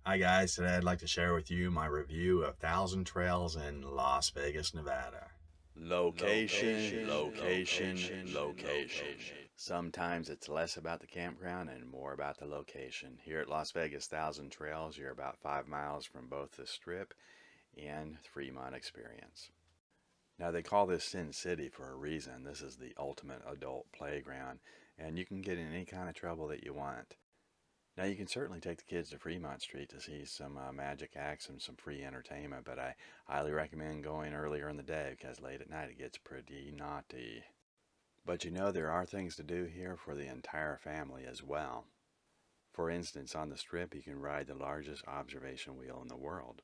Hi guys, today I'd like to share with you my review of Thousand Trails in Las Vegas, Nevada. Location, location, location. Sometimes it's less about the campground and more about the location. Here at Las Vegas Thousand Trails, you're about 5 miles from both the Strip and Fremont Experience. Now they call this Sin City for a reason. This is the ultimate adult playground, and you can get in any kind of trouble that you want. Now you can certainly take the kids to Fremont Street to see some magic acts and some free entertainment, but I highly recommend going earlier in the day because late at night it gets pretty naughty. But you know there are things to do here for the entire family as well. For instance, on the Strip you can ride the largest observation wheel in the world.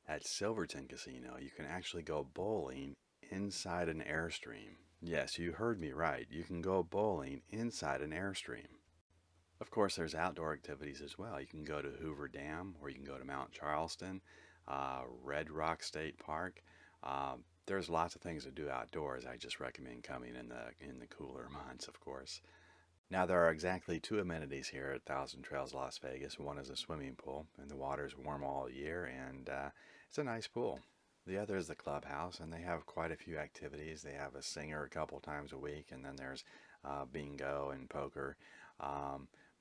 At Silverton Casino you can actually go bowling inside an Airstream. Yes, you heard me right. You can go bowling inside an Airstream. Of course, there's outdoor activities as well. You can go to Hoover Dam, or you can go to Mt.Charleston, Red Rock State Park. There's lots of things to do outdoors. I just recommend coming in the cooler months, of course. Now there are exactly two amenities here at Thousand Trails Las Vegas. One is a swimming pool, and the water's warm all year, and it's a nice pool. The other is the clubhouse, and they have quite a few activities. They have a singer a couple times a week, and then there's bingo and poker.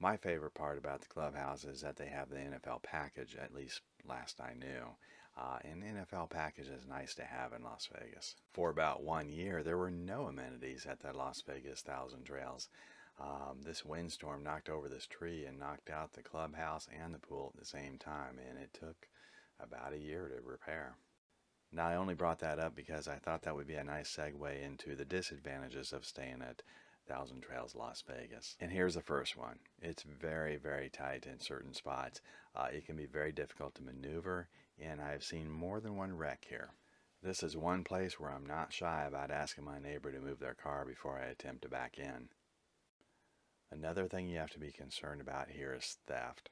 My favorite part about the clubhouse is that they have the NFL package, at least last I knew. An NFL package is nice to have in Las Vegas. For about 1 year, there were no amenities at the Las Vegas Thousand Trails. This windstorm knocked over this tree and knocked out the clubhouse and the pool at the same time, and it took about a year to repair. Now, I only brought that up because I thought that would be a nice segue into the disadvantages of staying at Thousand Trails Las Vegas. And here's the first one. It's very, very tight in certain spots. It can be very difficult to maneuver, and I've seen more than one wreck here. This is one place where I'm not shy about asking my neighbor to move their car before I attempt to back in. Another thing you have to be concerned about here is theft.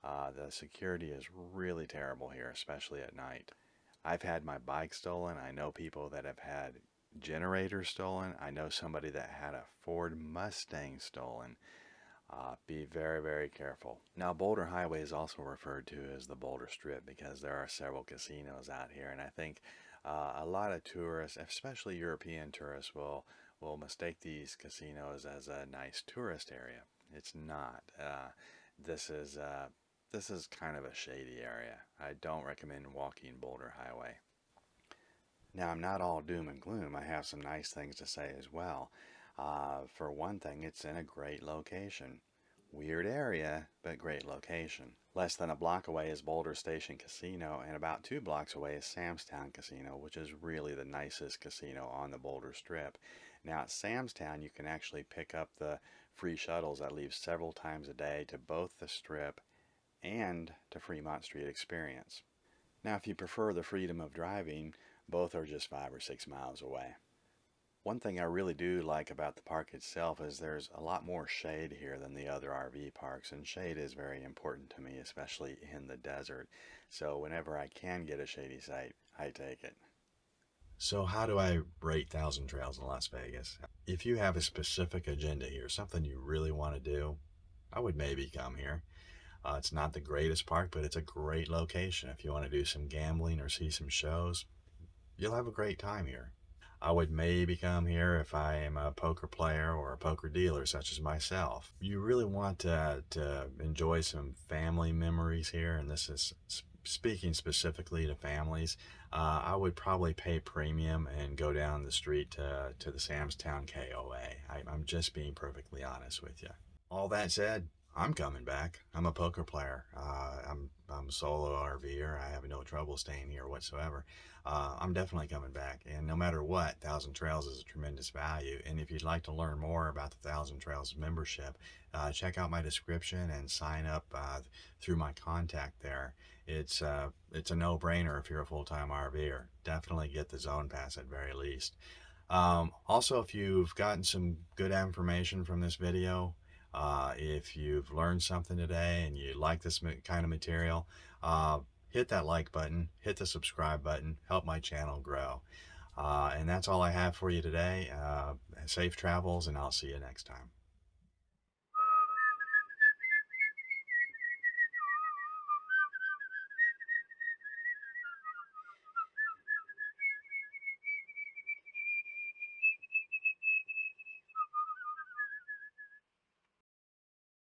The security is really terrible here, especially at night. I've had my bike stolen. I know people that have had generators stolen. I know somebody that had a Ford Mustang stolen. Be very, very careful. Now, Boulder Highway is also referred to as the Boulder Strip because there are several casinos out here, and I think a lot of tourists, especially European tourists, will mistake these casinos as a nice tourist area. It's not. This is kind of a shady area. I don't recommend walking Boulder Highway. Now, I'm not all doom and gloom. I have some nice things to say as well. For one thing, it's in a great location. Weird area, but great location. Less than a block away is Boulder Station Casino, and about 2 blocks away is Sam's Town Casino, which is really the nicest casino on the Boulder Strip. Now, at Sam's Town, you can actually pick up the free shuttles that leave several times a day to both the Strip and to Fremont Street Experience. Now, if you prefer the freedom of driving, both are just 5 or 6 miles away. One thing I really do like about the park itself is there's a lot more shade here than the other RV parks, and shade is very important to me, especially in the desert. So whenever I can get a shady site, I take it. So how do I rate Thousand Trails in Las Vegas? If you have a specific agenda here, something you really want to do, I would maybe come here. It's not the greatest park, but it's a great location. If you want to do some gambling or see some shows, you'll have a great time here. I would maybe come here if I am a poker player or a poker dealer such as myself. You really want to enjoy some family memories here, and this is speaking specifically to families. I would probably pay premium and go down the street to the Sam's Town KOA. I'm just being perfectly honest with you. All that said, I'm coming back. I'm a poker player. I'm a solo RVer. I have no trouble staying here whatsoever. I'm definitely coming back. And no matter what, Thousand Trails is a tremendous value. And if you'd like to learn more about the Thousand Trails membership, check out my description and sign up through my contact there. It's a no-brainer if you're a full-time RVer. Definitely get the zone pass at very least. Also, if you've gotten some good information from this video, if you've learned something today and you like this kind of material, hit that like button, hit the subscribe button, help my channel grow. And that's all I have for you today. Safe travels, and I'll see you next time.